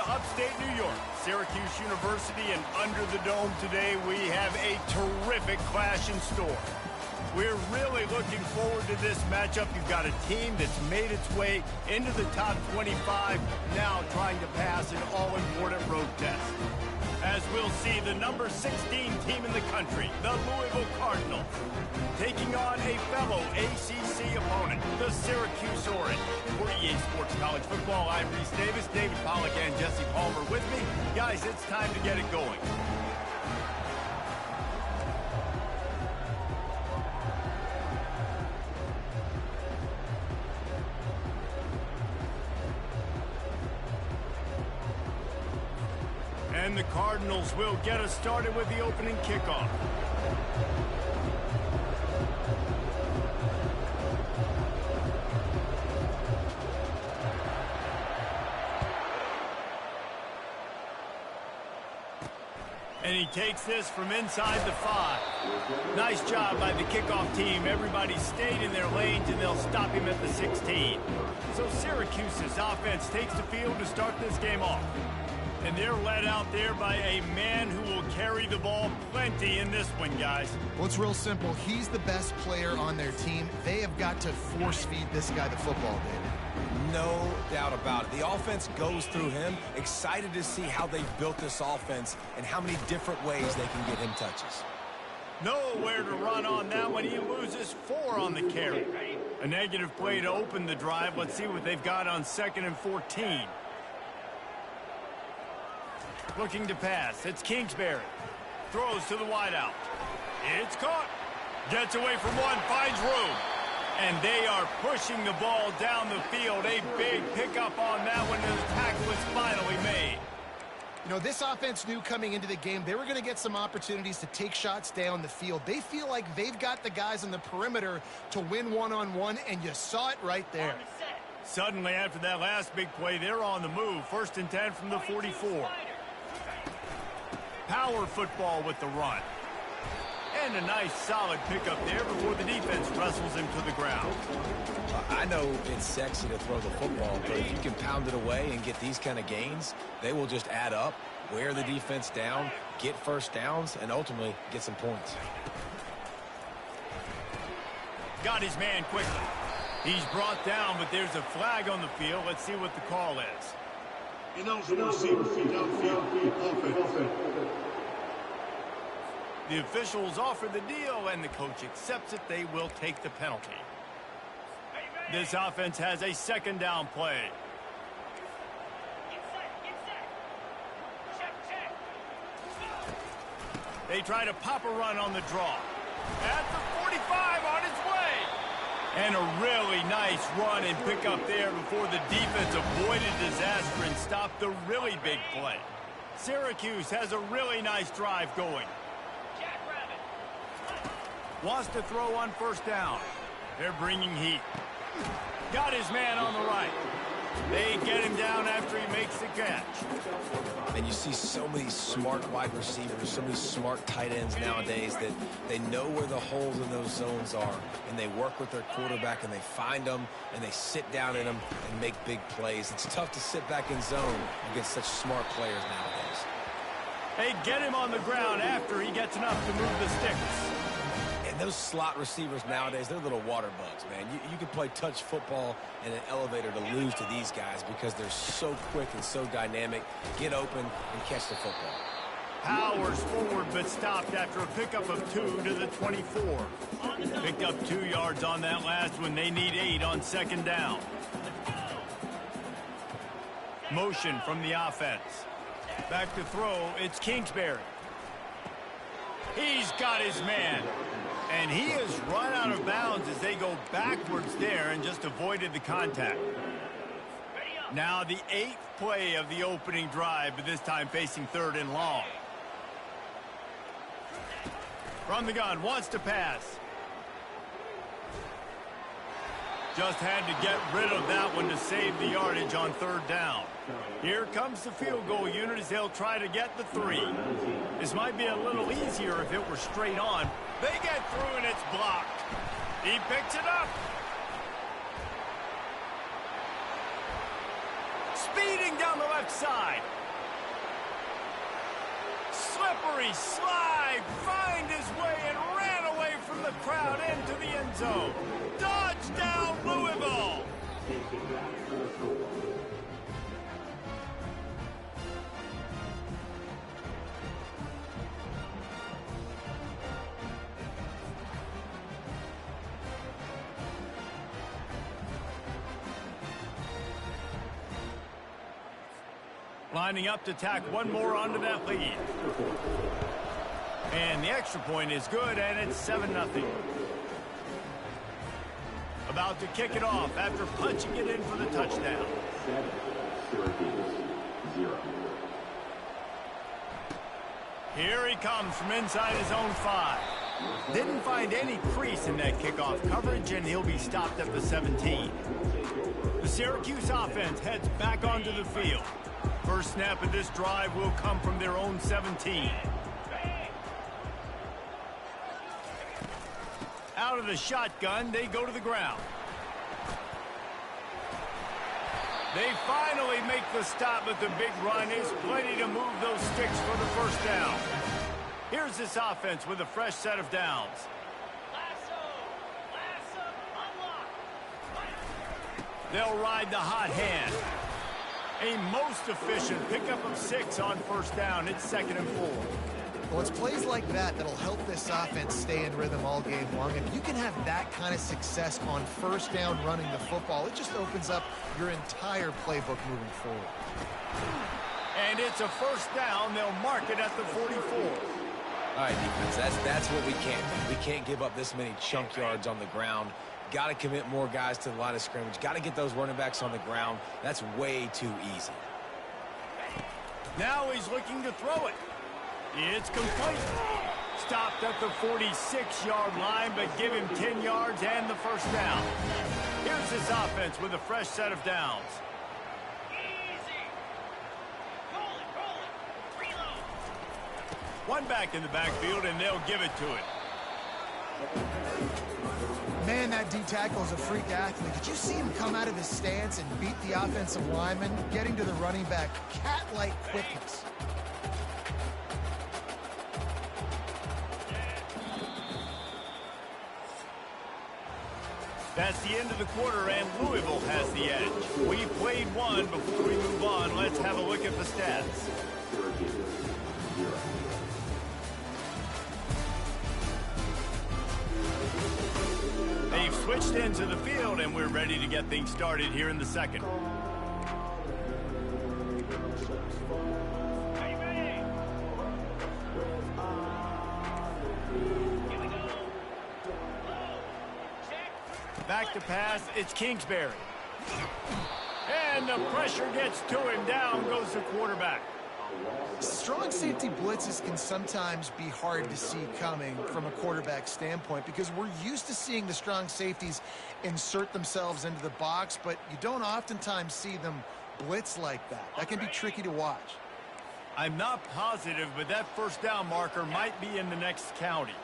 upstate New York, Syracuse University, and under the dome today, we have a terrific clash in store. We're really looking forward to this matchup. You've got a team that's made its way into the top 25, now trying to pass an all-important road test. As we'll see, the number 16 team in the country, the Louisville Cardinals, taking on a fellow ACC opponent, the Syracuse Orange. For EA Sports College Football, I'm Reese Davis, David Pollack, and Jesse Palmer with me. Guys, it's time to get it going. And the Cardinals will get us started with the opening kickoff. And he takes this from inside the 5. Nice job by the kickoff team. Everybody stayed in their lanes, and they'll stop him at the 16. So Syracuse's offense takes the field to start this game off. And they're led out there by a man who will carry the ball plenty in this one, guys. Well, it's real simple. He's the best player on their team. They have got to force-feed this guy the football, David. No doubt about it. The offense goes through him. Excited to see how they built this offense and how many different ways they can get him touches. Nowhere to run on that one. He loses 4 on the carry. A negative play to open the drive. Let's see what they've got on 2nd and 14. Looking to pass. It's Kingsbury. Throws to the wideout. It's caught. Gets away from one. Finds room. And they are pushing the ball down the field. A big pickup on that one. And the tackle is finally made. You know, this offense knew coming into the game they were going to get some opportunities to take shots down the field. They feel like they've got the guys on the perimeter to win one-on-one, and you saw it right there. Suddenly, after that last big play, they're on the move. 1st and 10 from the 44. Power football with the run. And a nice solid pickup there before the defense wrestles him to the ground. I know it's sexy to throw the football, but if you can pound it away and get these kind of gains, they will just add up, wear the defense down, get first downs, and ultimately get some points. Got his man quickly. He's brought down, but there's a flag on the field. Let's see what the call is. The officials offer the deal, and the coach accepts it. They will take the penalty. This offense has a 2nd down play. They try to pop a run on the draw. At the 45, on its way. And a really nice run and pick up there before the defense avoided disaster and stopped the really big play. Syracuse has a really nice drive going. Wants to throw on 1st down. They're bringing heat. Got his man on the right. They get him down after he makes the catch. And you see so many smart wide receivers, so many smart tight ends nowadays that they know where the holes in those zones are, and they work with their quarterback, and they find them, and they sit down in them and make big plays. It's tough to sit back in zone against such smart players nowadays. They get him on the ground after he gets enough to move the sticks. Those slot receivers nowadays, they're little water bugs, man. You can play touch football in an elevator to lose to these guys because they're so quick and so dynamic. Get open and catch the football. Powers forward but stopped after a pickup of 2 to the 24. Picked up 2 yards on that last one. They need 8 on 2nd down. Motion from the offense. Back to throw. It's Kingsbury. He's got his man. And he has run out of bounds as they go backwards there and just avoided the contact. Now the 8th play of the opening drive, but this time facing 3rd and long. From the gun, wants to pass. Just had to get rid of that one to save the yardage on 3rd down. Here comes the field goal unit as they'll try to get the 3. This might be a little easier if it were straight on. They get through and it's blocked. He picks it up. Speeding down the left side. slippery slide, find his way and ran away from the crowd into the end zone. Touchdown, Louisville! Lining up to tack one more onto that lead. And the extra point is good, and it's 7-0. About to kick it off after punching it in for the touchdown. 7, Syracuse, 0. Here he comes from inside his own 5. Didn't find any crease in that kickoff coverage, and he'll be stopped at the 17. The Syracuse offense heads back onto the field. First snap of this drive will come from their own 17. Out of the shotgun, they go to the ground. They finally make the stop, but the big run is plenty to move those sticks for the first down. Here's this offense with a fresh set of downs. They'll ride the hot hand. A most efficient pickup of 6 on first down. It's 2nd and 4. Well, it's plays like that that'll help this offense stay in rhythm all game long. If you can have that kind of success on first down running the football, it just opens up your entire playbook moving forward. And it's a first down. They'll mark it at the 44. All right, defense, that's what we can't do. We can't give up this many chunk yards on the ground. Got to commit more guys to the line of scrimmage. Got to get those running backs on the ground. That's way too easy. Now he's looking to throw it. It's complete. Stopped at the 46-yard line, but give him 10 yards and the first down. Here's this offense with a fresh set of downs. One back in the backfield, and they'll give it to it. Man, that D-tackle is a freak athlete. Did you see him come out of his stance and beat the offensive lineman, getting to the running back? Cat-like quickness. That's the end of the quarter, and Louisville has the edge. We've played one. Before we move on, let's have a look at the stats. Syracuse, 0. They've switched into the field, and we're ready to get things started here in the second. Back to pass, it's Kingsbury. And the pressure gets to him. Down goes the quarterback. Strong safety blitzes can sometimes be hard to see coming from a quarterback standpoint because we're used to seeing the strong safeties insert themselves into the box, but you don't oftentimes see them blitz like that. That can be tricky to watch. I'm not positive, but that first down marker might be in the next county.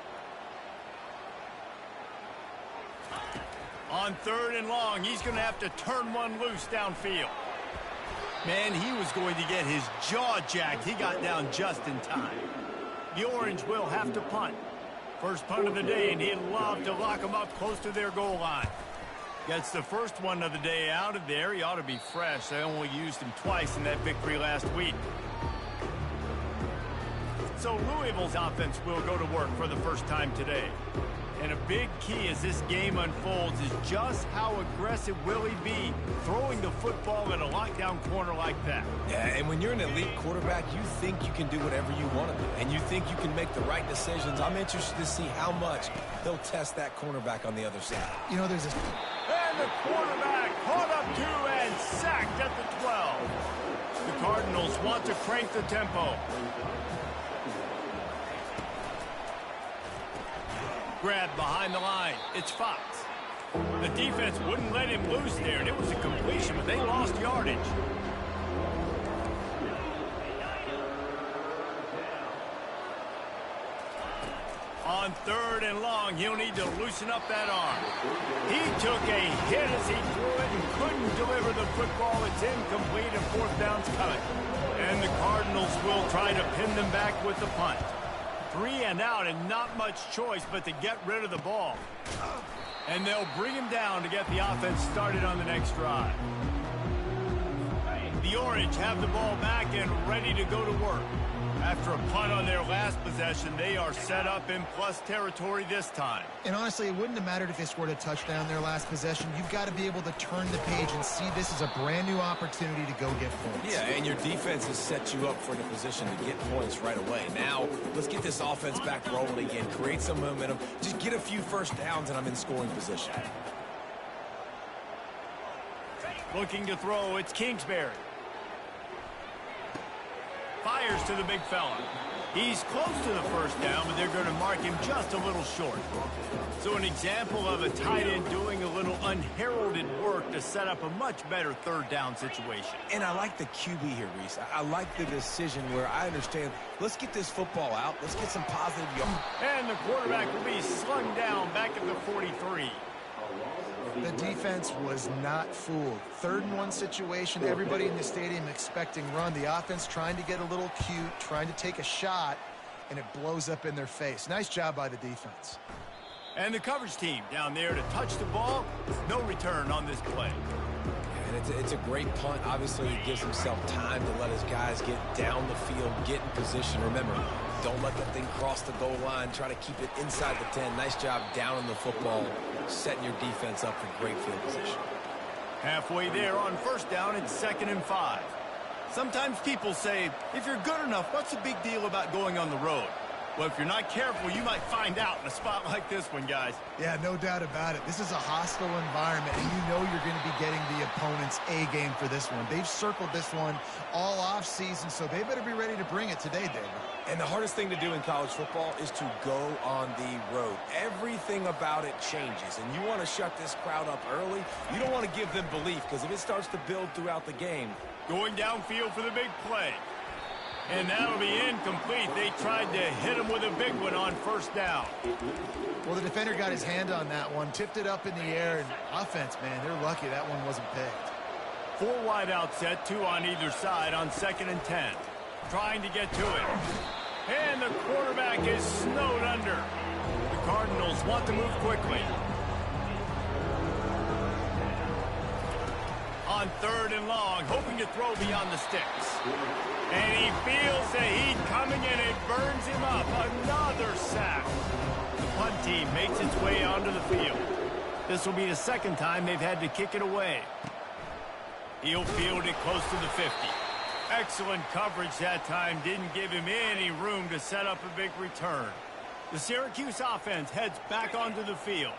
On 3rd and long, he's going to have to turn one loose downfield. Man, he was going to get his jaw jacked. He got down just in time. The Orange will have to punt. First punt of the day, and he'd love to lock him up close to their goal line. Gets the first one of the day out of there. He ought to be fresh. They only used him twice in that victory last week. So Louisville's offense will go to work for the first time today. And a big key as this game unfolds is just how aggressive will he be throwing the football at a lockdown corner like that. Yeah, and when you're an elite quarterback, you think you can do whatever you want to do, and you think you can make the right decisions. I'm interested to see how much he'll test that cornerback on the other side. You know, there's this... And the quarterback caught up to and sacked at the 12. The Cardinals want to crank the tempo. Grab behind the line. It's Fox. The defense wouldn't let him loose there, and it was a completion, but they lost yardage. On 3rd and long, he'll need to loosen up that arm. He took a hit as he threw it and couldn't deliver the football. It's incomplete, and 4th down's coming. And the Cardinals will try to pin them back with the punt. 3 and out and not much choice but to get rid of the ball. And they'll bring him down to get the offense started on the next drive. The Orange have the ball back and ready to go to work. After a punt on their last possession, they are set up in plus territory this time. And honestly, it wouldn't have mattered if they scored a touchdown their last possession. You've got to be able to turn the page and see this as a brand new opportunity to go get points. Yeah, and your defense has set you up for the position to get points right away. Now, let's get this offense back rolling again, create some momentum, just get a few first downs, and I'm in scoring position. Looking to throw, it's Kingsbury. Fires to the big fella. He's close to the first down, but they're going to mark him just a little short. So an example of a tight end doing a little unheralded work to set up a much better third down situation. And I like the QB here, Reese. I like the decision where I understand, let's get this football out. Let's get some positive yards. And the quarterback will be slung down back at the 43. The defense was not fooled. 3rd and 1 situation, everybody in the stadium expecting run. The offense trying to get a little cute, trying to take a shot, and it blows up in their face. Nice job by the defense. And the coverage team down there to touch the ball. No return on this play. And it's a great punt. Obviously, he gives himself time to let his guys get down the field, get in position. Remember, don't let that thing cross the goal line. Try to keep it inside the 10. Nice job down in the football, setting your defense up for great field position. Halfway there on first down, it's 2nd and 5. Sometimes people say, if you're good enough, what's the big deal about going on the road? Well, if you're not careful, you might find out in a spot like this one, guys. Yeah, no doubt about it. This is a hostile environment, and you know you're going to be getting the opponent's A game for this one. They've circled this one all off season, so they better be ready to bring it today, David. And the hardest thing to do in college football is to go on the road. Everything about it changes, and you want to shut this crowd up early. You don't want to give them belief, because if it starts to build throughout the game. Going downfield for the big play. And that'll be incomplete. They tried to hit him with a big one on first down. Well, the defender got his hand on that one, tipped it up in the air, and offense, man, they're lucky that one wasn't picked. 4 wide out set, 2 on either side on 2nd and 10. Trying to get to it. And the quarterback is snowed under. The Cardinals want to move quickly. On 3rd and long, hoping to throw beyond the sticks. And he feels the heat coming and it burns him up. Another sack. The punt team makes its way onto the field. This will be the 2nd time they've had to kick it away. He'll field it close to the 50. Excellent coverage that time. Didn't give him any room to set up a big return. The Syracuse offense heads back onto the field.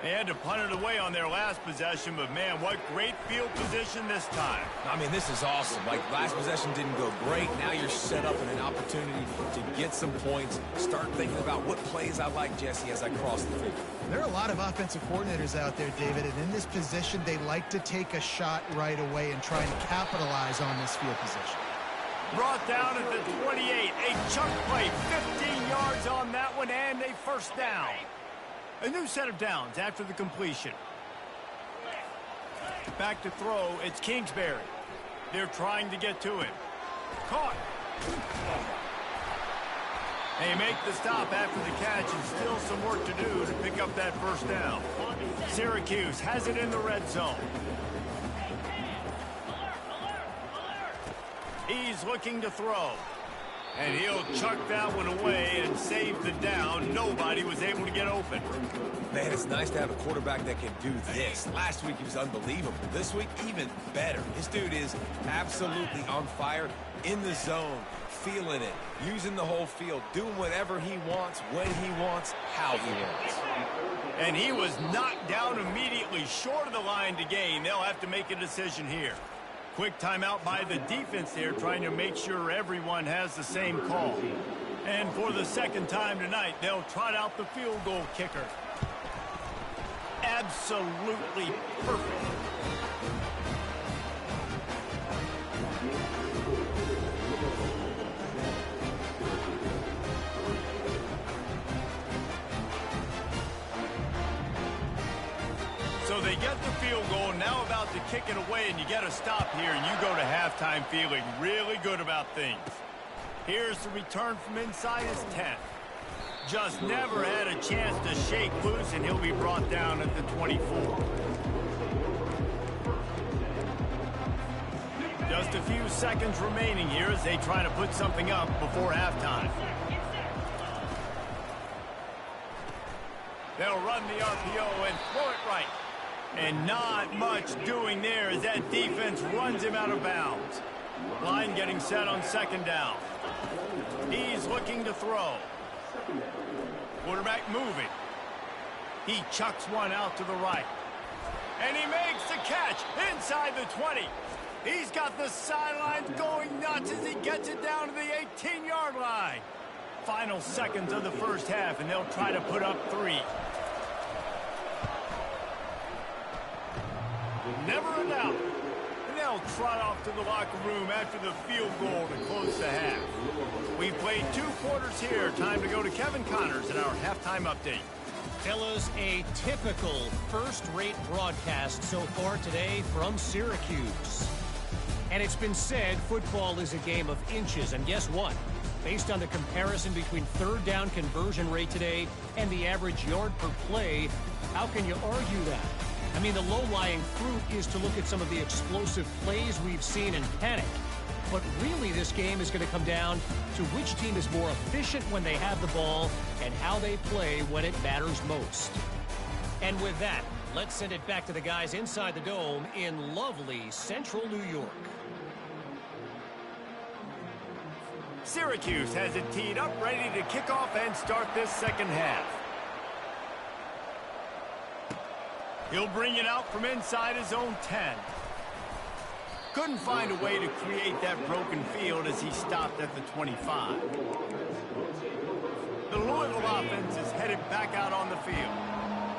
They had to punt it away on their last possession, but man, what great field position this time. I mean, this is awesome. Like, last possession didn't go great. Now you're set up in an opportunity to get some points. Start thinking about what plays I like, Jesse, as I cross the field. There are a lot of offensive coordinators out there, David, and in this position, they like to take a shot right away and try and capitalize on this field position. Brought down at the 28. A chunk play, 15 yards on that one, and a first down. A new set of downs after the completion. Back to throw, it's Kingsbury. They're trying to get to him. Caught. They make the stop after the catch and still some work to do to pick up that first down. Syracuse has it in the red zone. He's looking to throw. And he'll chuck that one away and save the down. Nobody was able to get open. Man, it's nice to have a quarterback that can do this. Last week, he was unbelievable. This week, even better. This dude is absolutely on fire, in the zone, feeling it, using the whole field, doing whatever he wants, when he wants, how he wants. And he was knocked down immediately short of the line to gain. They'll have to make a decision here. Quick timeout by the defense there, trying to make sure everyone has the same call. And for the 2nd time tonight, they'll trot out the field goal kicker. Absolutely perfect. So they get the field goal, now about to kick it away, and you get a stop here, and you go to halftime feeling really good about things. Here's the return from inside his 10. Just never had a chance to shake loose, and he'll be brought down at the 24. Just a few seconds remaining here as they try to put something up before halftime. They'll run the RPO and throw it right. And not much doing there as that defense runs him out of bounds. Line getting set on second down. He's looking to throw. Quarterback moving. He chucks one out to the right. And he makes the catch inside the 20. He's got the sidelines going nuts as he gets it down to the 18-yard line. Final seconds of the first half, and they'll try to put up 3. Never a doubt. And they'll trot off to the locker room after the field goal to close the half. We've played 2 quarters here. Time to go to Kevin Connors in our halftime update. Fellas, a typical first-rate broadcast so far today from Syracuse. And it's been said football is a game of inches. And guess what? Based on the comparison between third down conversion rate today and the average yard per play, how can you argue that? I mean, the low-lying fruit is to look at some of the explosive plays we've seen in panic. But really, this game is going to come down to which team is more efficient when they have the ball and how they play when it matters most. And with that, let's send it back to the guys inside the dome in lovely central New York. Syracuse has it teed up, ready to kick off and start this second half. He'll bring it out from inside his own 10. Couldn't find a way to create that broken field as he stopped at the 25. The Louisville offense is headed back out on the field.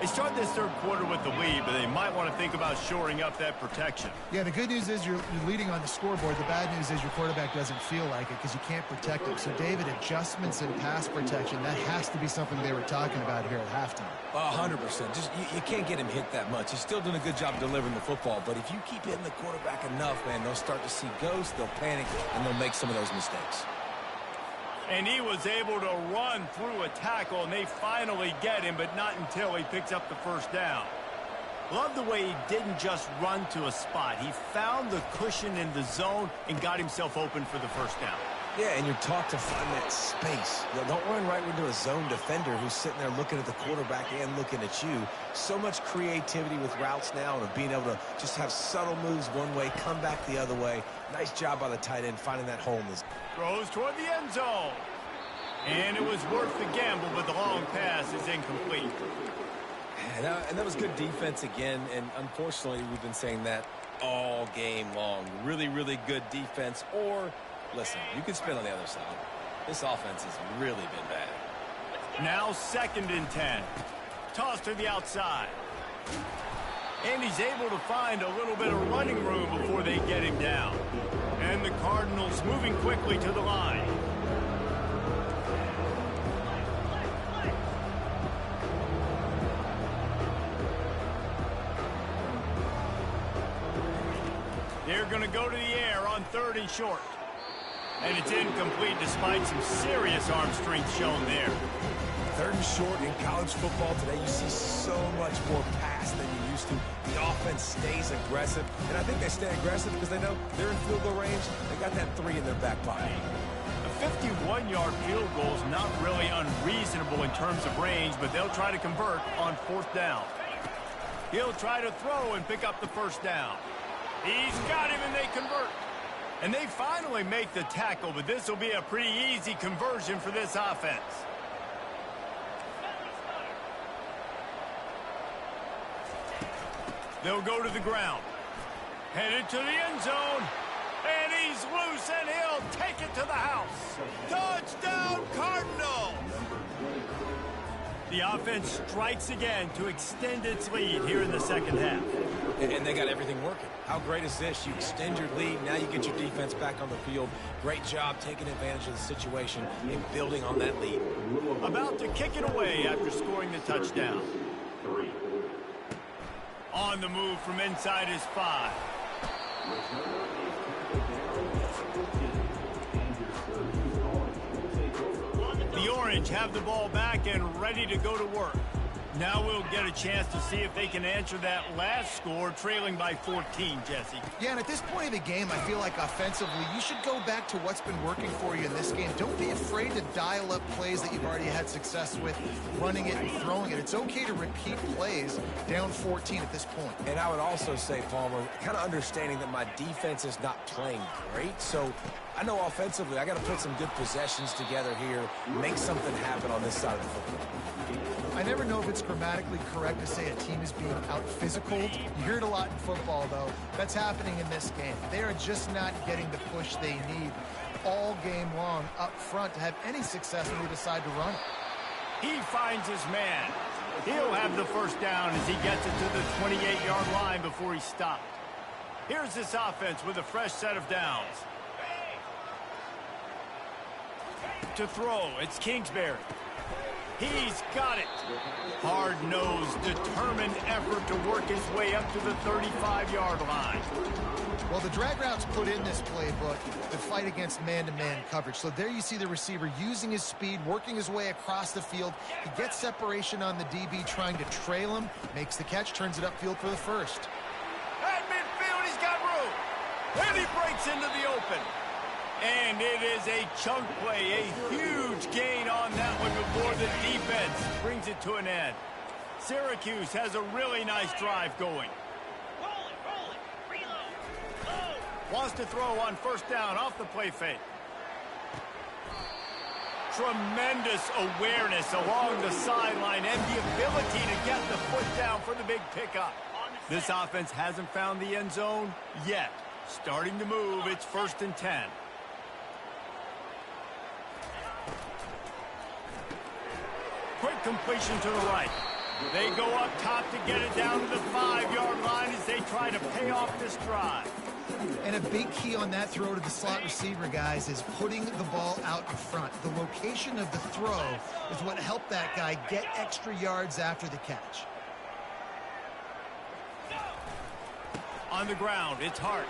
They start this third quarter with the lead, but they might want to think about shoring up that protection. Yeah, the good news is you're leading on the scoreboard. The bad news is your quarterback doesn't feel like it because you can't protect him. So, David, adjustments in pass protection, that has to be something they were talking about here at halftime. 100%. Just you can't get him hit that much. He's still doing a good job delivering the football, but if you keep hitting the quarterback enough, man, they'll start to see ghosts, they'll panic, and they'll make some of those mistakes. And he was able to run through a tackle, and they finally get him, but not until he picks up the first down. Love the way he didn't just run to a spot. He found the cushion in the zone and got himself open for the first down. Yeah, and you're taught to find that space. Don't run right into a zone defender who's sitting there looking at the quarterback and looking at you. So much creativity with routes now and being able to just have subtle moves one way, come back the other way. Nice job by the tight end finding that hole in the zone. Throws toward the end zone. And it was worth the gamble, but the long pass is incomplete. And that was good defense again, and unfortunately, we've been saying that all game long. Really, really good defense, or, listen, you can spin on the other side. This offense has really been bad. Now 2nd and 10. Toss to the outside. And he's able to find a little bit of running room before they get him down. And the Cardinals moving quickly to the line. They're going to go to the air on 3rd and short. And it's incomplete despite some serious arm strength shown there. 3rd and short in college football today, you see so much more pass than you used to. The offense stays aggressive, and I think they stay aggressive because they know they're in field goal range. They got that 3 in their back pocket. A 51-yard field goal is not really unreasonable in terms of range, but they'll try to convert on 4th down. He'll try to throw and pick up the first down. He's got him, and they convert. And they finally make the tackle, but this will be a pretty easy conversion for this offense. They'll go to the ground. Headed to the end zone. And he's loose, and he'll take it to the house. Touchdown, Cardinals! The offense strikes again to extend its lead here in the second half. And they got everything working. How great is this? You extend your lead. Now you get your defense back on the field. Great job taking advantage of the situation and building on that lead. About to kick it away after scoring the touchdown. On the move from inside his 5. Orange have the ball back and ready to go to work. Now we'll get a chance to see if they can answer that last score, trailing by 14, Jesse. Yeah, and at this point of the game, I feel like offensively, you should go back to what's been working for you in this game. Don't be afraid to dial up plays that you've already had success with, running it and throwing it. It's okay to repeat plays down 14 at this point. And I would also say, Palmer, kind of understanding that my defense is not playing great, so I know offensively I got to put some good possessions together here, make something happen on this side of the football. I never know if it's grammatically correct to say a team is being out-physicaled. You hear it a lot in football, though. That's happening in this game. They are just not getting the push they need all game long up front to have any success when they decide to run it. He finds his man. He'll have the first down as he gets it to the 28-yard line before he stopped. Here's this offense with a fresh set of downs. To throw, it's Kingsbury. He's got it. Hard-nosed, determined effort to work his way up to the 35-yard line. Well, the drag routes put in this playbook to fight against man-to-man coverage. So there you see the receiver using his speed, working his way across the field. He gets separation on the DB, trying to trail him, makes the catch, turns it upfield for the first. At midfield, he's got room. And he breaks into the open. And it is a chunk play, a huge gain on that one before the defense brings it to an end. Syracuse has a really nice drive going. Wants to throw on first down off the play fake. Tremendous awareness along the sideline and the ability to get the foot down for the big pickup. This offense hasn't found the end zone yet. Starting to move, it's 1st and 10. Quick completion to the right. They go up top to get it down to the 5-yard line as they try to pay off this drive. And a big key on that throw to the slot receiver, guys, is putting the ball out in front. The location of the throw is what helped that guy get extra yards after the catch. On the ground, it's Hart.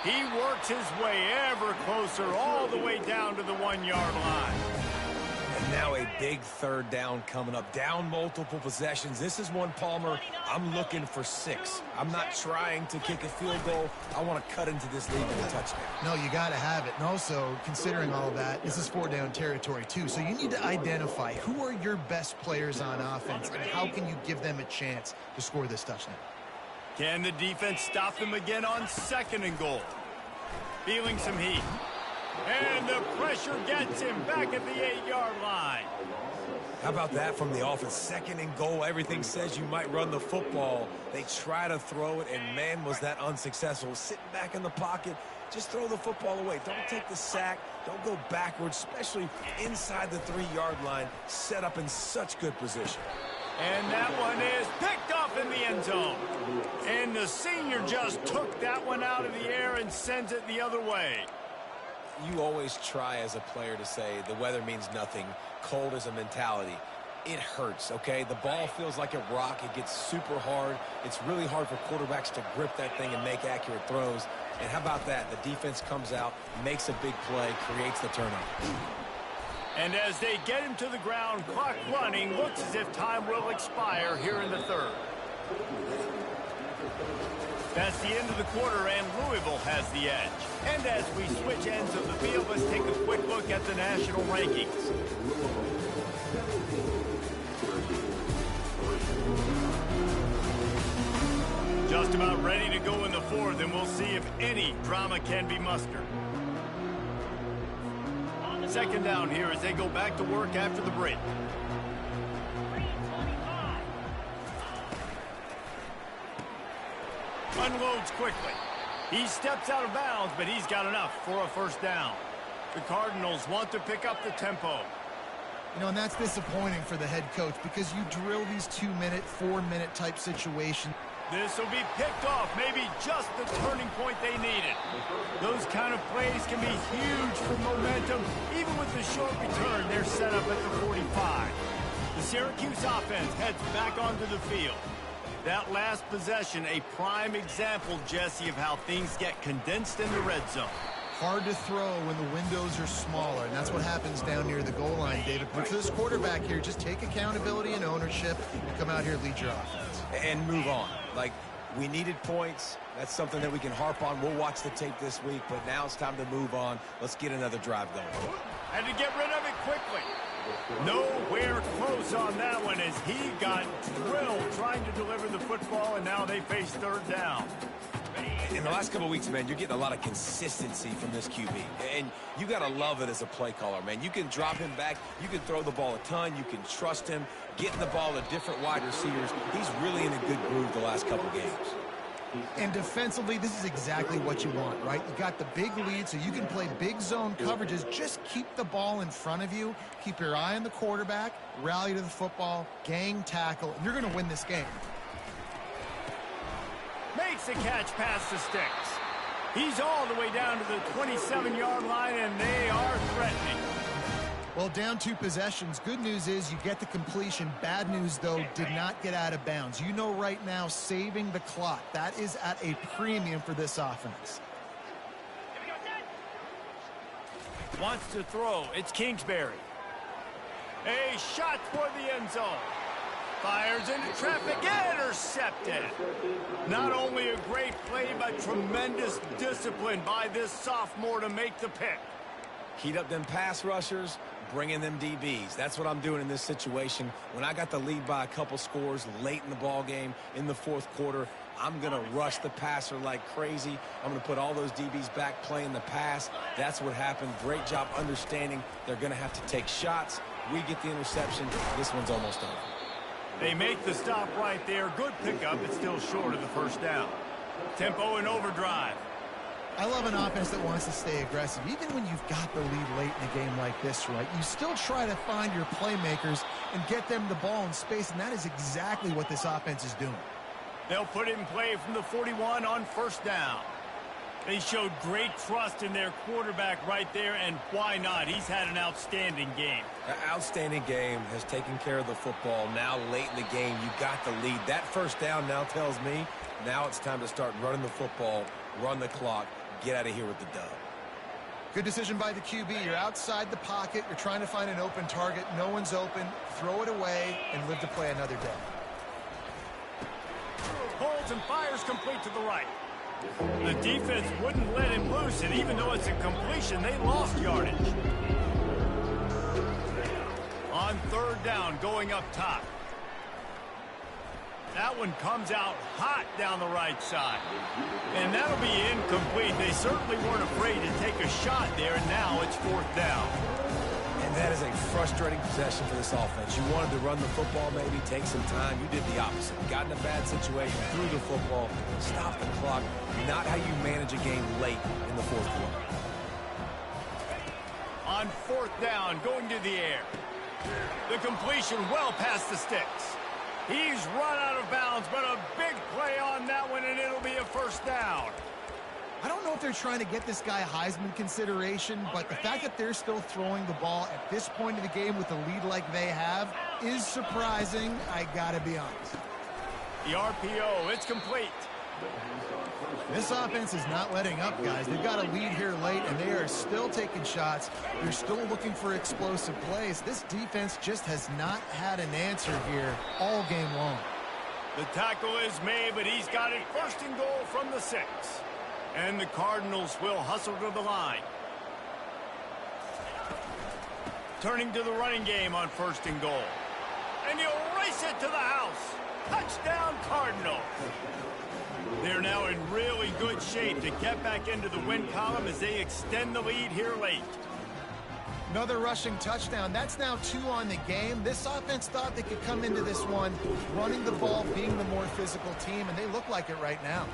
He works his way ever closer all the way down to the 1-yard line. And now a big third down coming up. Down multiple possessions. This is one, Palmer, I'm looking for 6. I'm not trying to kick a field goal. I want to cut into this lead with a touchdown. No, you got to have it. And also, considering all of that, this is 4-down territory, too. So you need to identify who are your best players on offense and how can you give them a chance to score this touchdown. Can the defense stop them again on 2nd and goal? Feeling some heat. And the pressure gets him back at the 8-yard line. How about that from the offense? 2nd and goal. Everything says you might run the football. They try to throw it, and man, was that unsuccessful. Sitting back in the pocket, just throw the football away. Don't take the sack. Don't go backwards, especially inside the 3-yard line. Set up in such good position. And that one is picked off in the end zone. And the senior just took that one out of the air and sends it the other way. You always try as a player to say the weather means nothing. Cold is a mentality. It hurts, okay? The ball feels like a rock. It gets super hard. It's really hard for quarterbacks to grip that thing and make accurate throws. And how about that? The defense comes out, makes a big play, creates the turnover. And as they get him to the ground, clock running, looks as if time will expire here in the 3rd. That's the end of the quarter, and Louisville has the edge. And as we switch ends of the field, let's take a quick look at the national rankings. Just about ready to go in the 4th, and we'll see if any drama can be mustered. 2nd down here as they go back to work after the break. Unloads quickly. He steps out of bounds, but he's got enough for a 1st down. The Cardinals want to pick up the tempo. You know, and that's disappointing for the head coach because you drill these 2-minute, 4-minute type situations. This will be picked off, maybe just the turning point they needed. Those kind of plays can be huge for momentum. Even with the short return, they're set up at the 45. The Syracuse offense heads back onto the field. That last possession, a prime example, Jesse, of how things get condensed in the red zone. Hard to throw when the windows are smaller, and that's what happens down near the goal line, David. But for this quarterback here, just take accountability and ownership and come out here and lead your offense. And move on. Like, we needed points. That's something that we can harp on. We'll watch the tape this week, but now it's time to move on. Let's get another drive going. Had to get rid of it quickly. Nowhere close on that one as he got drilled trying to deliver the football, and now they face third down. In the last couple of weeks, man, you're getting a lot of consistency from this QB. And you got to love it as a play caller, man. You can drop him back. You can throw the ball a ton. You can trust him. Getting the ball to different wide receivers. He's really in a good groove the last couple of games. And defensively, this is exactly what you want, right? You got the big lead, so you can play big zone coverages. Just keep the ball in front of you. Keep your eye on the quarterback. Rally to the football. Gang tackle. And you're going to win this game. Makes the catch past the sticks. He's all the way down to the 27-yard line, and they are threatening. Well, down 2 possessions. Good news is you get the completion. Bad news, though, did not get out of bounds. You know right now, saving the clock. That is at a premium for this offense. Wants to throw. It's Kingsbury. A shot for the end zone. Fires into traffic, intercepted. Not only a great play, but tremendous discipline by this sophomore to make the pick. Heat up them pass rushers, bring in them DBs. That's what I'm doing in this situation. When I got the lead by a couple scores late in the ball game in the fourth quarter, I'm going to rush the passer like crazy. I'm going to put all those DBs back playing the pass. That's what happened. Great job understanding they're going to have to take shots. We get the interception. This one's almost over. They make the stop right there. Good pickup. It's still short of the first down. Tempo and overdrive. I love an offense that wants to stay aggressive. Even when you've got the lead late in a game like this, right, you still try to find your playmakers and get them the ball in space, and that is exactly what this offense is doing. They'll put it in play from the 41 on first down. They showed great trust in their quarterback right there, and why not? He's had an outstanding game. An outstanding game, has taken care of the football. Now late in the game, you got the lead. That first down now tells me now it's time to start running the football, run the clock, get out of here with the dub. Good decision by the QB. You're outside the pocket. You're trying to find an open target. No one's open. Throw it away and live to play another day. Holds and fires complete to the right. The defense wouldn't let him loose, and even though it's a completion, they lost yardage. On third down, going up top. That one comes out hot down the right side. And that'll be incomplete. They certainly weren't afraid to take a shot there, and now it's fourth down. And that is a frustrating possession for this offense. You wanted to run the football, maybe take some time. You did the opposite. Got in a bad situation, threw the football, stopped the clock. Not how you manage a game late in the fourth quarter. On fourth down, going to the air. The completion well past the sticks. He's run out of bounds, but a big play on that one, and it'll be a first down. I don't know if they're trying to get this guy Heisman consideration, but the fact that they're still throwing the ball at this point of the game with a lead like they have is surprising, I gotta be honest. The RPO, it's complete. This offense is not letting up, guys. They've got a lead here late, and they are still taking shots. They're still looking for explosive plays. This defense just has not had an answer here all game long. The tackle is made, but he's got it first and goal from the 6. And the Cardinals will hustle to the line. Turning to the running game on first and goal. And he'll race it to the house. Touchdown, Cardinal. They're now in really good shape to get back into the win column as they extend the lead here late. Another rushing touchdown. That's now 2 on the game. This offense thought they could come into this one running the ball, being the more physical team, and they look like it right now.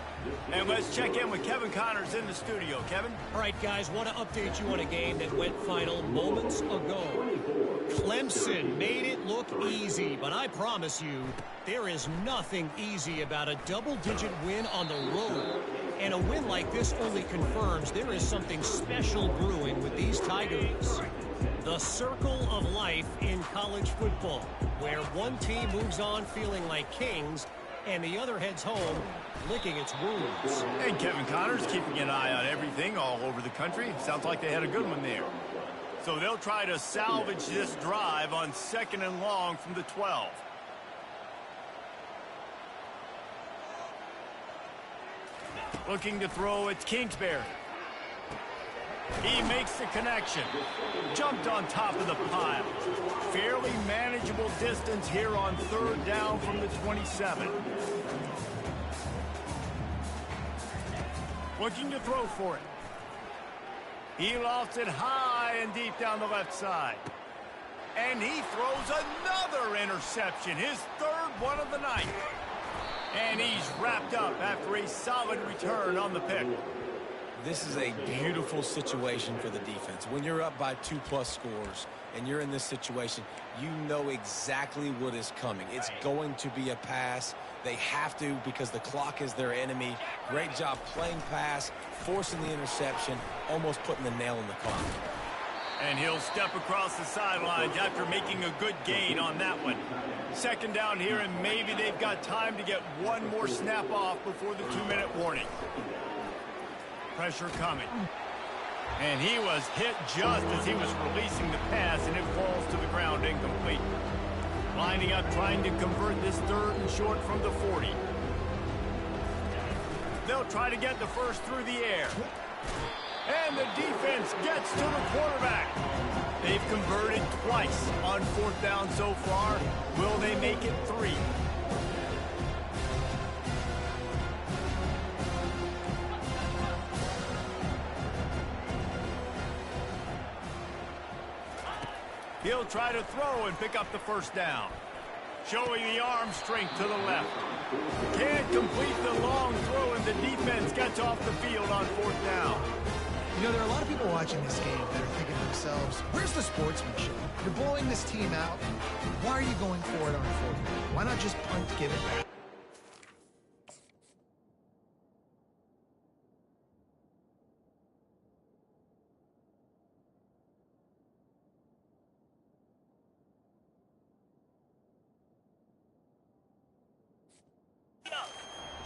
And let's check in with Kevin Connors in the studio. Kevin? All right, guys, want to update you on a game that went final moments ago. Clemson made it look easy, but I promise you, there is nothing easy about a double-digit win on the road. And a win like this only confirms there is something special brewing with these Tigers. The circle of life in college football, where one team moves on feeling like kings and the other heads home, licking its wounds. And Kevin Connor's keeping an eye on everything all over the country. Sounds like they had a good one there. So they'll try to salvage this drive on 2nd and long from the 12. Looking to throw, it's Kingsbury. He makes the connection. Jumped on top of the pile. Fairly manageable distance here on 3rd down from the 27. Looking to throw for it. He lofts it high and deep down the left side. And he throws another interception, his 3rd one of the night. And he's wrapped up after a solid return on the pick. This is a beautiful situation for the defense. When you're up by 2+ scores and you're in this situation, you know exactly what is coming. It's going to be a pass. They have to because the clock is their enemy. Great job playing pass, forcing the interception, almost putting the nail in the coffin. And he'll step across the sidelines after making a good gain on that one. 2nd down here, and maybe they've got time to get one more snap off before the 2-minute warning. Pressure coming. And he was hit just as he was releasing the pass, and it falls to the ground incomplete. Lining up, trying to convert this 3rd and short from the 40. They'll try to get the first through the air. And the defense gets to the quarterback. They've converted twice on 4th down so far. Will they make it 3? He'll try to throw and pick up the 1st down. Showing the arm strength to the left. Can't complete the long throw, and the defense gets off the field on 4th down. You know, there are a lot of people watching this game that are thinking to themselves, where's the sportsmanship? You're blowing this team out. Why are you going for it on 4th down? Why not just punt, give it back?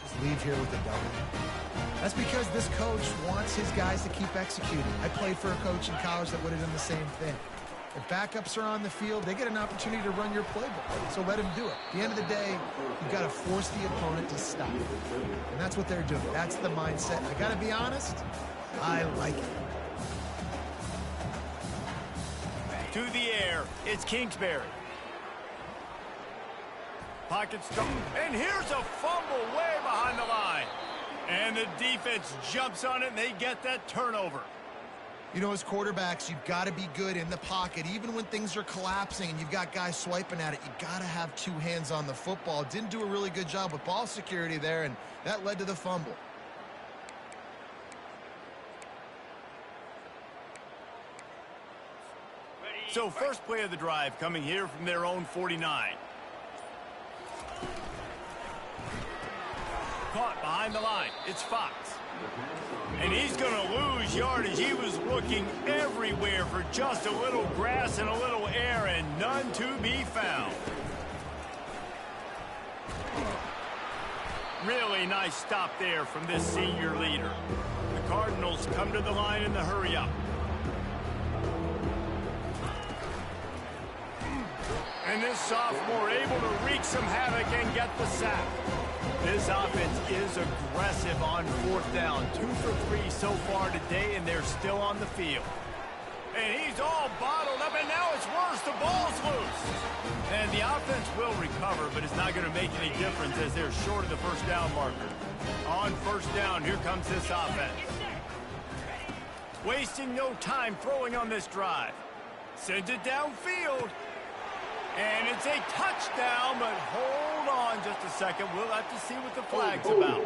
Just leave here with a W. That's because this coach wants his guys to keep executing. I played for a coach in college that would have done the same thing. If backups are on the field, they get an opportunity to run your playbook. So let them do it. At the end of the day, you've got to force the opponent to stop. And that's what they're doing. That's the mindset. I got to be honest, I like it. To the air, it's Kingsbury. Pocket strong, and here's a fumble way behind the line. And the defense jumps on it, and they get that turnover. You know, as quarterbacks, you've got to be good in the pocket. Even when things are collapsing and you've got guys swiping at it, you've got to have 2 hands on the football. Didn't do a really good job with ball security there, and that led to the fumble. So first play of the drive coming here from their own 49. Caught behind the line. It's Fox. And he's going to lose yardage. He was looking everywhere for just a little grass and a little air, and none to be found. Really nice stop there from this senior leader. The Cardinals come to the line in the hurry up. And this sophomore able to wreak some havoc and get the sack. This offense is aggressive on 4th down. 2 for 3 so far today, and they're still on the field. And he's all bottled up, and now it's worse. The ball's loose. And the offense will recover, but it's not going to make any difference as they're short of the 1st down marker. On 1st down, here comes this offense. Wasting no time throwing on this drive. Sends it downfield. And it's a touchdown, but hold on just a second. We'll have to see what the flag's about.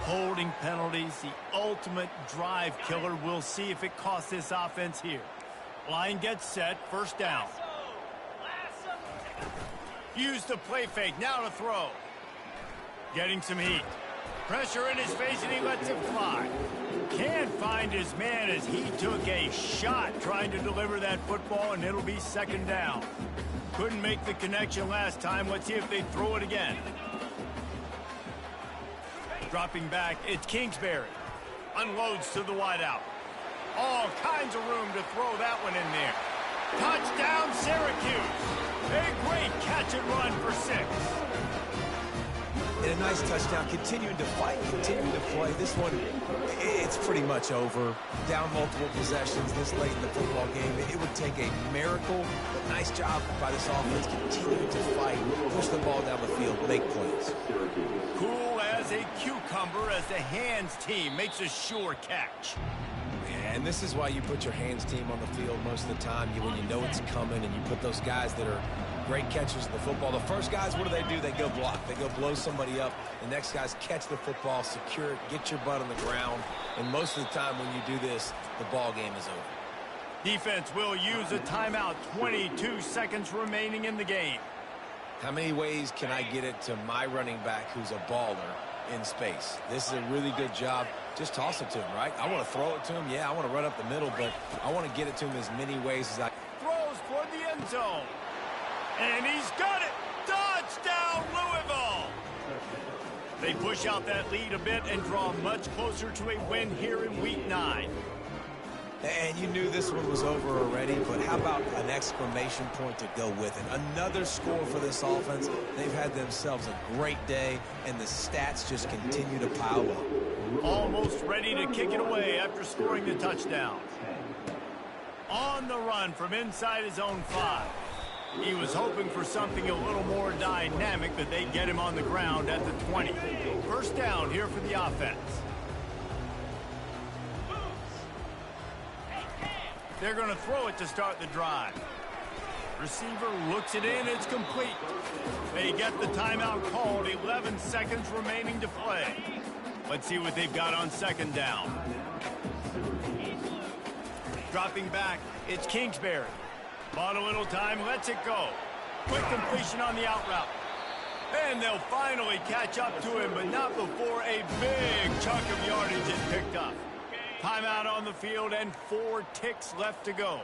Holding penalties, the ultimate drive killer. We'll see if it costs this offense here. Line gets set, 1st down. Use the play fake, now to throw. Getting some heat. Pressure in his face, and he lets it fly. Can't find find his man as he took a shot trying to deliver that football, and it'll be second down. Couldn't make the connection last time. Let's see if they throw it again. Dropping back, it's Kingsbury. Unloads to the wideout. All kinds of room to throw that one in there. Touchdown, Syracuse. A great catch and run for 6. And a nice touchdown, continuing to fight, continuing to play. This one, it's pretty much over. Down multiple possessions this late in the football game. It would take a miracle, but nice job by this offense, continuing to fight, push the ball down the field, make plays. Cool as a cucumber as the hands team makes a sure catch. And this is why you put your hands team on the field most of the time, when you know it's coming, and you put those guys that are great catchers of the football. The first guys, what do? They go block. They go blow somebody up. The next guys catch the football, secure it, get your butt on the ground. And most of the time when you do this, the ball game is over. Defense will use a timeout. 22 seconds remaining in the game. How many ways can I get it to my running back who's a baller in space? This is a really good job. Just toss it to him, right? I want to throw it to him. Yeah, I want to run up the middle, but I want to get it to him as many ways as I can. Throws toward the end zone. And he's got it. Touchdown, Louisville. They push out that lead a bit and draw much closer to a win here in Week 9. And you knew this one was over already, but how about an exclamation point to go with it? Another score for this offense. They've had themselves a great day, and the stats just continue to pile up. Almost ready to kick it away after scoring the touchdown. On the run from inside his own 5. He was hoping for something a little more dynamic, but they get him on the ground at the 20. First down here for the offense. They're going to throw it to start the drive. Receiver looks it in. It's complete. They get the timeout called. 11 seconds remaining to play. Let's see what they've got on second down. Dropping back, it's Kingsbury. Bought a little time, lets it go. Quick completion on the out route. And they'll finally catch up to him, but not before a big chunk of yardage is picked up. Timeout on the field and 4 ticks left to go.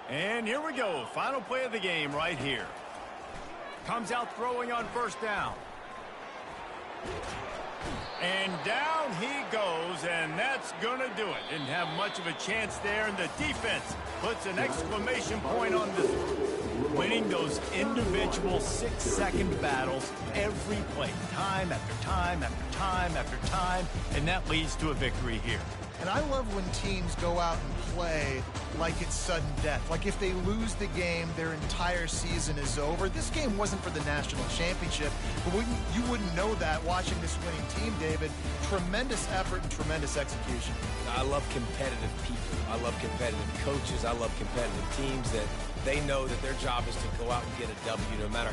And here we go. Final play of the game right here. Comes out throwing on first down. And down he goes, and that's going to do it. Didn't have much of a chance there, and the defense puts an exclamation point on this one. Winning those individual 6-second battles every play, time after time after time after time, and that leads to a victory here. And I love when teams go out and play like it's sudden death. Like if they lose the game, their entire season is over. This game wasn't for the national championship, but you wouldn't know that watching this winning team, David. Tremendous effort and tremendous execution. I love competitive people. I love competitive coaches. I love competitive teams that they know that their job is to go out and get a W no matter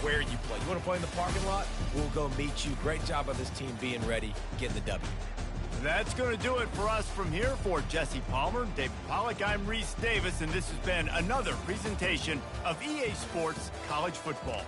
where you play. You want to play in the parking lot? We'll go meet you. Great job by this team being ready, getting the W. That's going to do it for us from here. For Jesse Palmer, David Pollack, I'm Reese Davis, and this has been another presentation of EA Sports College Football.